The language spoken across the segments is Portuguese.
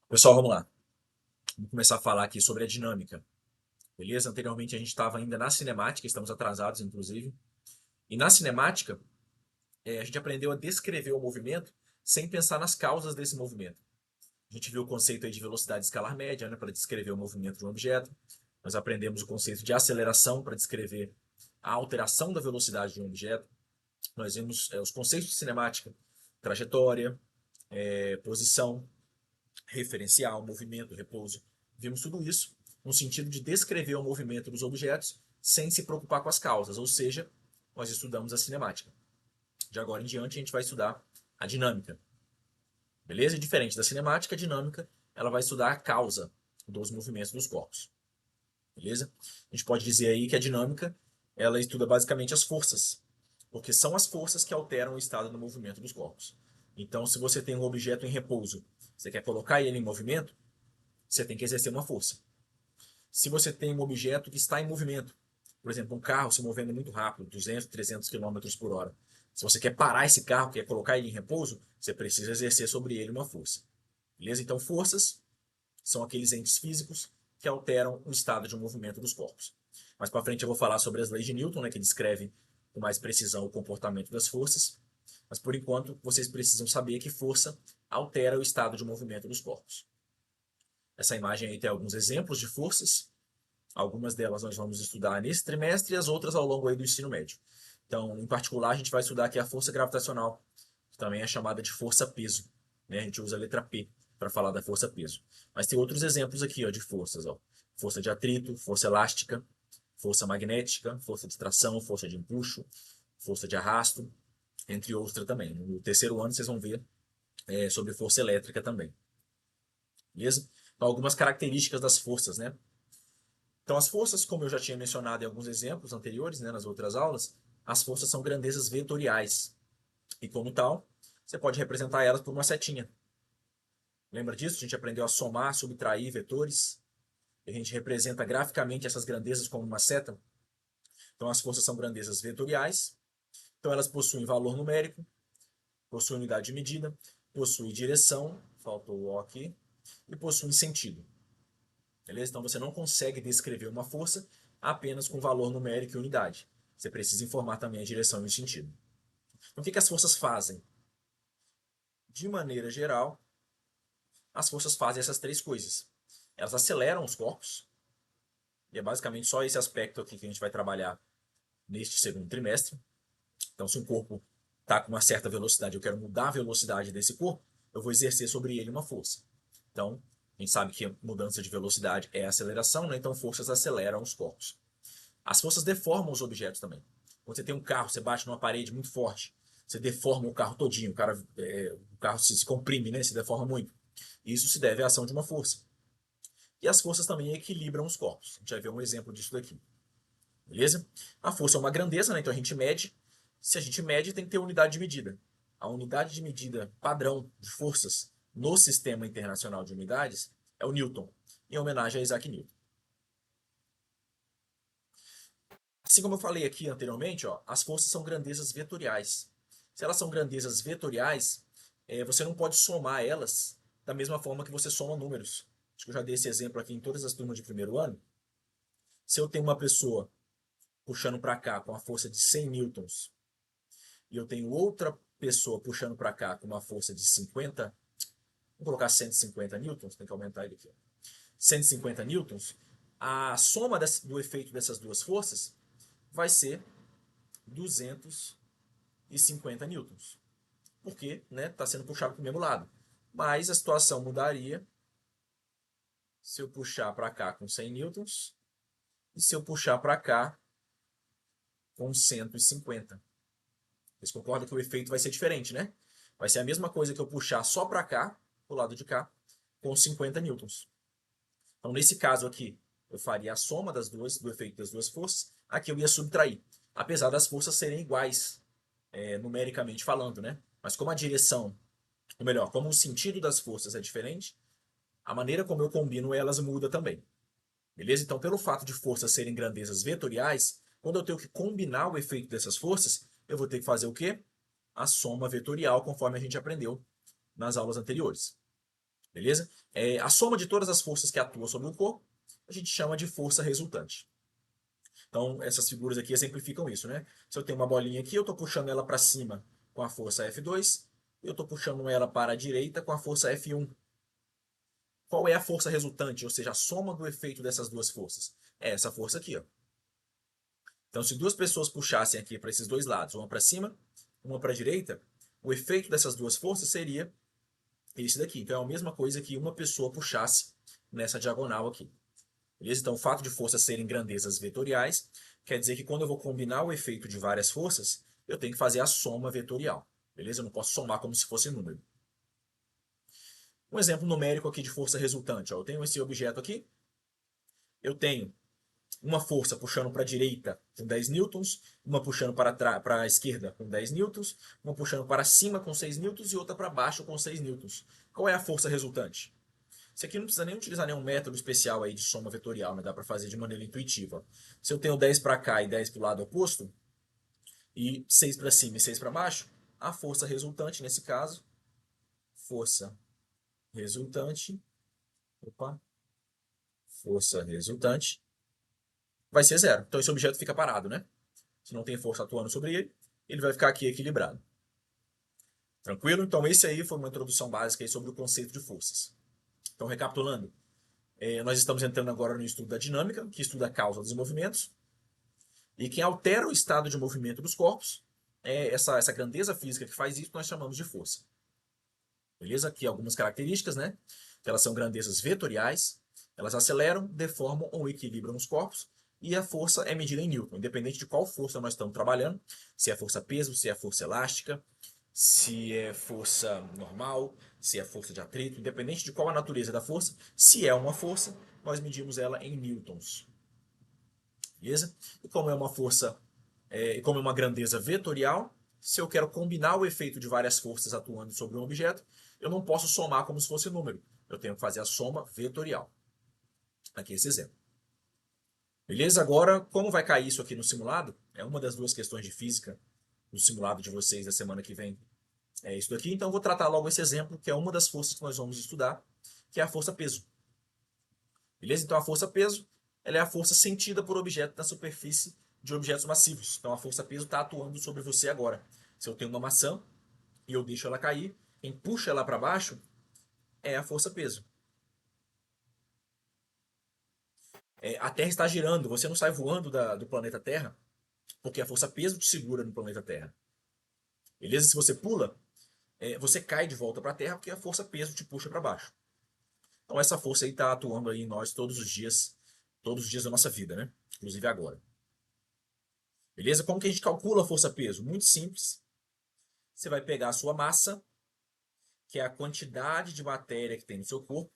Pessoal, vamos lá. Vamos começar a falar aqui sobre a dinâmica, beleza? Anteriormente a gente estava ainda na cinemática, estamos atrasados, inclusive. E na cinemática, a gente aprendeu a descrever o movimento sem pensar nas causas desse movimento. A gente viu o conceito aí de velocidade escalar média, né, para descrever o movimento de um objeto. Nós aprendemos o conceito de aceleração para descrever a alteração da velocidade de um objeto. Nós vimos os conceitos de cinemática, trajetória, posição, referencial, movimento, repouso. Vimos tudo isso no sentido de descrever o movimento dos objetos sem se preocupar com as causas, ou seja, nós estudamos a cinemática. De agora em diante a gente vai estudar a dinâmica. Beleza? E diferente da cinemática, a dinâmica ela vai estudar a causa dos movimentos dos corpos. Beleza? A gente pode dizer aí que a dinâmica ela estuda basicamente as forças, porque são as forças que alteram o estado do movimento dos corpos. Então, se você tem um objeto em repouso, você quer colocar ele em movimento, você tem que exercer uma força. Se você tem um objeto que está em movimento, por exemplo, um carro se movendo muito rápido, 200, 300 km por hora, se você quer parar esse carro, quer colocar ele em repouso, você precisa exercer sobre ele uma força. Beleza? Então, forças são aqueles entes físicos que alteram o estado de um movimento dos corpos. Mais para frente eu vou falar sobre as leis de Newton, né, que descrevem com mais precisão o comportamento das forças. Mas por enquanto, vocês precisam saber que força altera o estado de movimento dos corpos. Essa imagem aí tem alguns exemplos de forças. Algumas delas nós vamos estudar nesse trimestre e as outras ao longo aí do ensino médio. Então, em particular, a gente vai estudar aqui a força gravitacional, que também é chamada de força-peso. Né? A gente usa a letra P para falar da força-peso. Mas tem outros exemplos aqui ó, de forças. Ó. Força de atrito, força elástica, força magnética, força de tração, força de empuxo, força de arrasto, entre outras também. No terceiro ano vocês vão ver sobre força elétrica também. Beleza? Então, algumas características das forças, né? Então, as forças, como eu já tinha mencionado em alguns exemplos anteriores, né, nas outras aulas, as forças são grandezas vetoriais. E, como tal, você pode representar elas por uma setinha. Lembra disso? A gente aprendeu a somar, subtrair vetores. A gente representa graficamente essas grandezas como uma seta. Então, as forças são grandezas vetoriais. Então, elas possuem valor numérico, possuem unidade de medida, possuem direção, faltou o O aqui, e possuem sentido. Beleza? Então você não consegue descrever uma força apenas com valor numérico e unidade. Você precisa informar também a direção e o sentido. Então o que as forças fazem? De maneira geral, as forças fazem essas três coisas. Elas aceleram os corpos, e é basicamente só esse aspecto aqui que a gente vai trabalhar neste segundo trimestre. Então, se um corpo está com uma certa velocidade, eu quero mudar a velocidade desse corpo, eu vou exercer sobre ele uma força. Então, a gente sabe que a mudança de velocidade é aceleração, né? Então forças aceleram os corpos. As forças deformam os objetos também. Quando você tem um carro, você bate numa parede muito forte, você deforma o carro todinho, o carro se comprime, né? Se deforma muito. Isso se deve à ação de uma força. E as forças também equilibram os corpos. A gente vai ver um exemplo disso daqui. Beleza? A força é uma grandeza, né? Então a gente mede. Se a gente mede, tem que ter unidade de medida. A unidade de medida padrão de forças no Sistema Internacional de Unidades é o Newton, em homenagem a Isaac Newton. Assim como eu falei aqui anteriormente, ó, as forças são grandezas vetoriais. Se elas são grandezas vetoriais, você não pode somar elas da mesma forma que você soma números. Acho que eu já dei esse exemplo aqui em todas as turmas de primeiro ano. Se eu tenho uma pessoa puxando para cá com a força de 100 newtons e eu tenho outra pessoa puxando para cá com uma força de 50, vou colocar 150 newtons, tem que aumentar ele aqui. 150 newtons, a soma do efeito dessas duas forças vai ser 250 newtons. Porque está sendo puxado para o mesmo lado. Mas a situação mudaria se eu puxar para cá com 100 newtons e se eu puxar para cá com 150. Vocês concordam que o efeito vai ser diferente, né? Vai ser a mesma coisa que eu puxar só para cá, do lado de cá, com 50 newtons. Então, nesse caso aqui, eu faria a soma do efeito das duas forças. Aqui eu ia subtrair. Apesar das forças serem iguais, numericamente falando, né? Mas como a direção, ou melhor, como o sentido das forças é diferente, a maneira como eu combino elas muda também. Beleza? Então, pelo fato de forças serem grandezas vetoriais, quando eu tenho que combinar o efeito dessas forças, eu vou ter que fazer o quê? A soma vetorial, conforme a gente aprendeu nas aulas anteriores. beleza? A soma de todas as forças que atuam sobre o corpo, a gente chama de força resultante. Então, essas figuras aqui exemplificam isso, né? Se eu tenho uma bolinha aqui, eu estou puxando ela para cima com a força F2, e eu estou puxando ela para a direita com a força F1. Qual é a força resultante, ou seja, a soma do efeito dessas duas forças? É essa força aqui, ó. Então, se duas pessoas puxassem aqui para esses dois lados, uma para cima, uma para a direita, o efeito dessas duas forças seria esse daqui. Então, é a mesma coisa que uma pessoa puxasse nessa diagonal aqui. Beleza? Então, o fato de forças serem grandezas vetoriais quer dizer que quando eu vou combinar o efeito de várias forças, eu tenho que fazer a soma vetorial. Beleza? Eu não posso somar como se fosse número. Um exemplo numérico aqui de força resultante. Ó, eu tenho esse objeto aqui. Eu tenho uma força puxando para a direita com 10 newtons, uma puxando para a esquerda com 10 newtons, uma puxando para cima com 6 newtons e outra para baixo com 6 newtons. Qual é a força resultante? Isso aqui não precisa nem utilizar nenhum método especial aí de soma vetorial, né? Dá para fazer de maneira intuitiva. Se eu tenho 10 para cá e 10 para o lado oposto, e 6 para cima e 6 para baixo, a força resultante, nesse caso, força resultante, opa, força resultante, vai ser zero. Então esse objeto fica parado, né? Se não tem força atuando sobre ele, ele vai ficar aqui equilibrado. Tranquilo? Então esse aí foi uma introdução básica aí sobre o conceito de forças. Então recapitulando, nós estamos entrando agora no estudo da dinâmica, que estuda a causa dos movimentos. E quem altera o estado de movimento dos corpos, essa grandeza física que faz isso, nós chamamos de força. Beleza? Aqui algumas características, né? Elas são grandezas vetoriais, elas aceleram, deformam ou equilibram os corpos, e a força é medida em Newton, independente de qual força nós estamos trabalhando, se é força peso, se é força elástica, se é força normal, se é força de atrito, independente de qual a natureza da força, se é uma força, nós medimos ela em newtons. Beleza? E como é uma força, como é uma grandeza vetorial, se eu quero combinar o efeito de várias forças atuando sobre um objeto, eu não posso somar como se fosse número. Eu tenho que fazer a soma vetorial. Aqui esse exemplo. Beleza? Agora, como vai cair isso aqui no simulado? É uma das duas questões de física do simulado de vocês da semana que vem. É isso daqui. Então, eu vou tratar logo esse exemplo, que é uma das forças que nós vamos estudar, que é a força peso. Beleza? Então, a força peso, ela é a força sentida por objeto na superfície de objetos massivos. Então, a força peso está atuando sobre você agora. Se eu tenho uma maçã e eu deixo ela cair, quem puxa ela para baixo é a força peso. A Terra está girando, você não sai voando do planeta Terra, porque a força peso te segura no planeta Terra. Beleza? Se você pula, você cai de volta para a Terra porque a força peso te puxa para baixo. Então essa força aí está atuando aí em nós todos os dias da nossa vida, né? Inclusive agora. Beleza? Como que a gente calcula a força peso? Muito simples. Você vai pegar a sua massa, que é a quantidade de matéria que tem no seu corpo,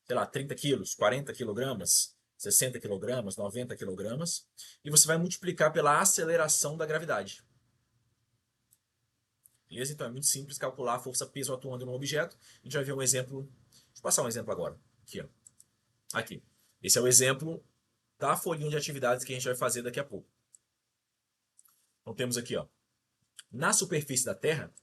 sei lá, 30 quilos, 40 quilogramas, 60 quilogramas, 90 quilogramas, e você vai multiplicar pela aceleração da gravidade. Beleza? Então é muito simples calcular a força-peso atuando no objeto. A gente vai ver um exemplo. Deixa eu passar um exemplo agora. Aqui, ó. Aqui. Esse é o exemplo da folhinha de atividades que a gente vai fazer daqui a pouco. Então temos aqui, ó. Na superfície da Terra,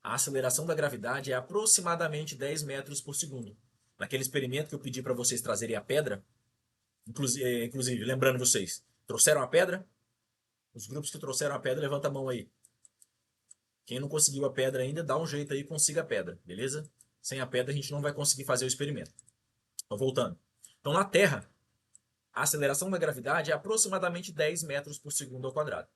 a aceleração da gravidade é aproximadamente 10 metros por segundo. Naquele experimento que eu pedi para vocês trazerem a pedra, inclusive, lembrando vocês, trouxeram a pedra? Os grupos que trouxeram a pedra, levanta a mão aí. Quem não conseguiu a pedra ainda, dá um jeito aí e consiga a pedra, beleza? Sem a pedra a gente não vai conseguir fazer o experimento. Então, voltando. Então, na Terra, a aceleração da gravidade é aproximadamente 10 metros por segundo ao quadrado.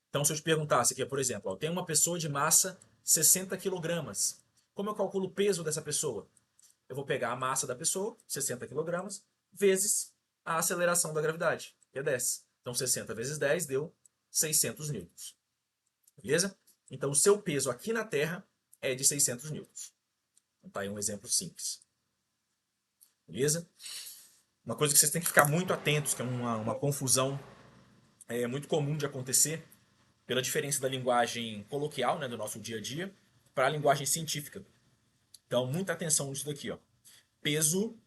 Então, se eu te perguntasse aqui, por exemplo, tem uma pessoa de massa 60 quilogramas. Como eu calculo o peso dessa pessoa? Eu vou pegar a massa da pessoa, 60 quilogramas, vezes a aceleração da gravidade, que é 10. Então, 60 vezes 10 deu 600 newtons. Beleza? Então, o seu peso aqui na Terra é de 600 newtons. Então, tá aí um exemplo simples. Beleza? Uma coisa que vocês têm que ficar muito atentos, que é uma confusão muito comum de acontecer, pela diferença da linguagem coloquial, né, do nosso dia a dia, para a linguagem científica. Então, muita atenção nisso daqui. Ó. Peso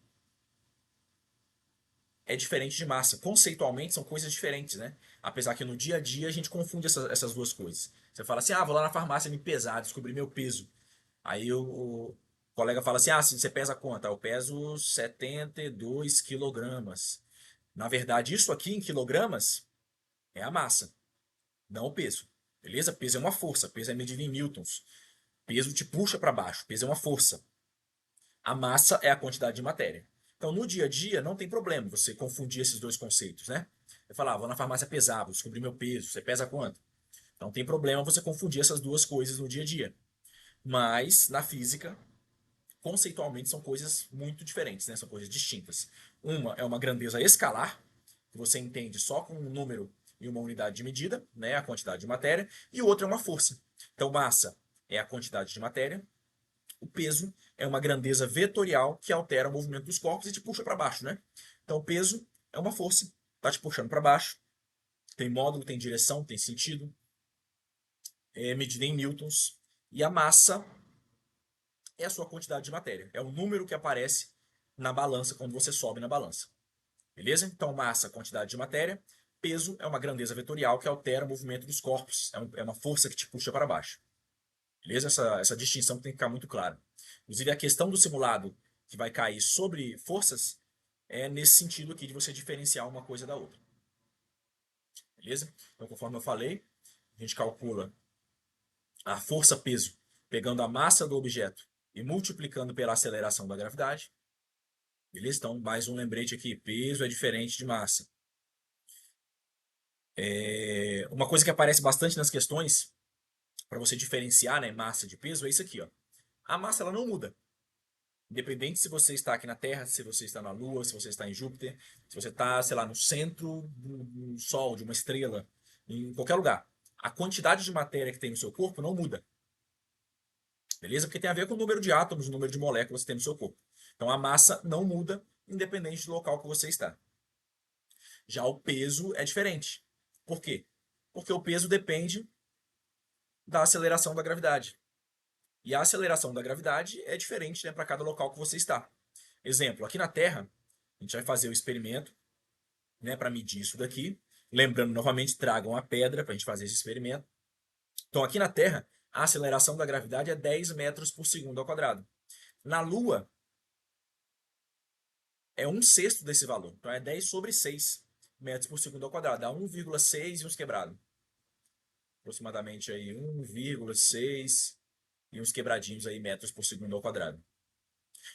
é diferente de massa. Conceitualmente, são coisas diferentes, né? Apesar que no dia a dia a gente confunde essas duas coisas. Você fala assim, vou lá na farmácia me pesar, descobrir meu peso. Aí colega fala assim, ah, você pesa quanto? Ah, eu peso 72 quilogramas. Na verdade, isso aqui em quilogramas é a massa, não o peso. Beleza? Peso é uma força, peso é medido em newtons. Peso te puxa para baixo, peso é uma força. A massa é a quantidade de matéria. Então, no dia a dia, não tem problema você confundir esses dois conceitos, né? Eu falava, vou na farmácia pesar, vou descobrir meu peso. Você pesa quanto? Não tem problema você confundir essas duas coisas no dia a dia. Mas, na física, conceitualmente, são coisas muito diferentes, né? São coisas distintas. Uma é uma grandeza escalar, que você entende só com um número e uma unidade de medida, né? A quantidade de matéria. E outra é uma força. Então, massa é a quantidade de matéria, o peso é uma grandeza vetorial que altera o movimento dos corpos e te puxa para baixo, né? Então, o peso é uma força, está te puxando para baixo. Tem módulo, tem direção, tem sentido. É medida em newtons. E a massa é a sua quantidade de matéria. É o número que aparece na balança quando você sobe na balança. Beleza? Então, massa, quantidade de matéria. Peso é uma grandeza vetorial que altera o movimento dos corpos. É uma força que te puxa para baixo. Beleza? Essa distinção tem que ficar muito clara. Inclusive, a questão do simulado que vai cair sobre forças é nesse sentido aqui de você diferenciar uma coisa da outra. Beleza? Então, conforme eu falei, a gente calcula a força-peso pegando a massa do objeto e multiplicando pela aceleração da gravidade. Beleza? Então, mais um lembrete aqui. Peso é diferente de massa. Uma coisa que aparece bastante nas questões, para você diferenciar, né, massa de peso, é isso aqui. Ó. A massa ela não muda. Independente se você está aqui na Terra, se você está na Lua, se você está em Júpiter, se você está, sei lá, no centro do Sol, de uma estrela, em qualquer lugar. A quantidade de matéria que tem no seu corpo não muda. Beleza? Porque tem a ver com o número de átomos, o número de moléculas que tem no seu corpo. Então a massa não muda, independente do local que você está. Já o peso é diferente. Por quê? Porque o peso depende da aceleração da gravidade. E a aceleração da gravidade é diferente, né, para cada local que você está. Exemplo, aqui na Terra, a gente vai fazer o experimento, né, para medir isso daqui. Lembrando, novamente, tragam a pedra para a gente fazer esse experimento. Então, aqui na Terra, a aceleração da gravidade é 10 metros por segundo ao quadrado. Na Lua, é 1/6 desse valor. Então, é 10 sobre 6 metros por segundo ao quadrado. Dá 1,6 e uns quebrados. Aproximadamente aí 1,6 e uns quebradinhos aí metros por segundo ao quadrado.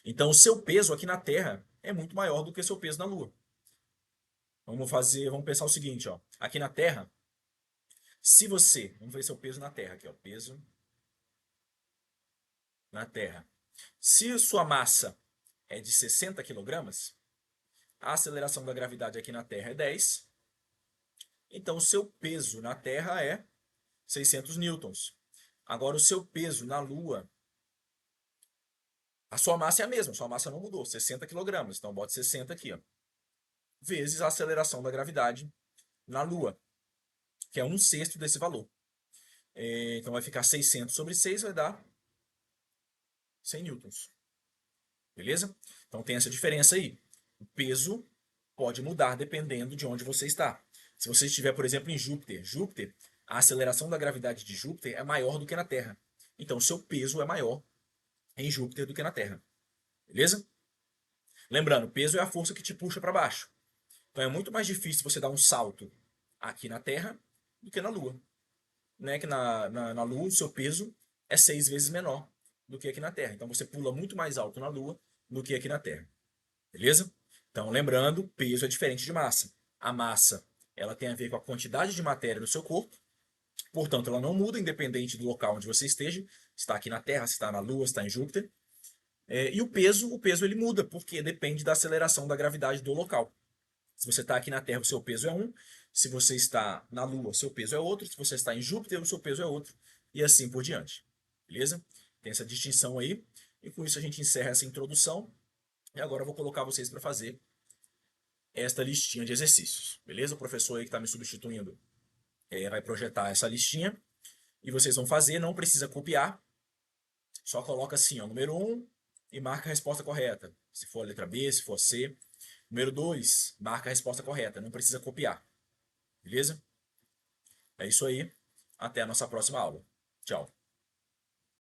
Então, o seu peso aqui na Terra é muito maior do que o seu peso na Lua. Vamos pensar o seguinte, ó. Aqui na Terra, se você, vamos ver seu peso na Terra aqui, ó, peso na Terra. Se sua massa é de 60 quilogramas, a aceleração da gravidade aqui na Terra é 10. Então, o seu peso na Terra é 600 newtons. Agora, o seu peso na Lua, a sua massa é a mesma, sua massa não mudou, 60 quilogramas. Então, bote 60 aqui, ó, vezes a aceleração da gravidade na Lua, que é 1/6 desse valor. Então, vai ficar 600 sobre 6, vai dar 100 newtons. Beleza? Então, tem essa diferença aí. O peso pode mudar dependendo de onde você está. Se você estiver, por exemplo, em Júpiter, a aceleração da gravidade de Júpiter é maior do que na Terra. Então, o seu peso é maior em Júpiter do que na Terra. Beleza? Lembrando, peso é a força que te puxa para baixo. Então, é muito mais difícil você dar um salto aqui na Terra do que na Lua. Né? Que na Lua, o seu peso é 6 vezes menor do que aqui na Terra. Então, você pula muito mais alto na Lua do que aqui na Terra. Beleza? Então, lembrando, peso é diferente de massa. A massa, ela tem a ver com a quantidade de matéria no seu corpo. Portanto, ela não muda independente do local onde você esteja. Se está aqui na Terra, se está na Lua, se está em Júpiter. E o peso ele muda, porque depende da aceleração da gravidade do local. Se você está aqui na Terra, o seu peso é um. Se você está na Lua, o seu peso é outro. Se você está em Júpiter, o seu peso é outro. E assim por diante. Beleza? Tem essa distinção aí. E com isso a gente encerra essa introdução. E agora eu vou colocar vocês para fazer esta listinha de exercícios. Beleza? O professor aí que está me substituindo vai projetar essa listinha. E vocês vão fazer, não precisa copiar. Só coloca assim, ó, número 1 e marca a resposta correta. Se for a letra B, se for C. Número 2, marca a resposta correta. Não precisa copiar. Beleza? É isso aí. Até a nossa próxima aula. Tchau.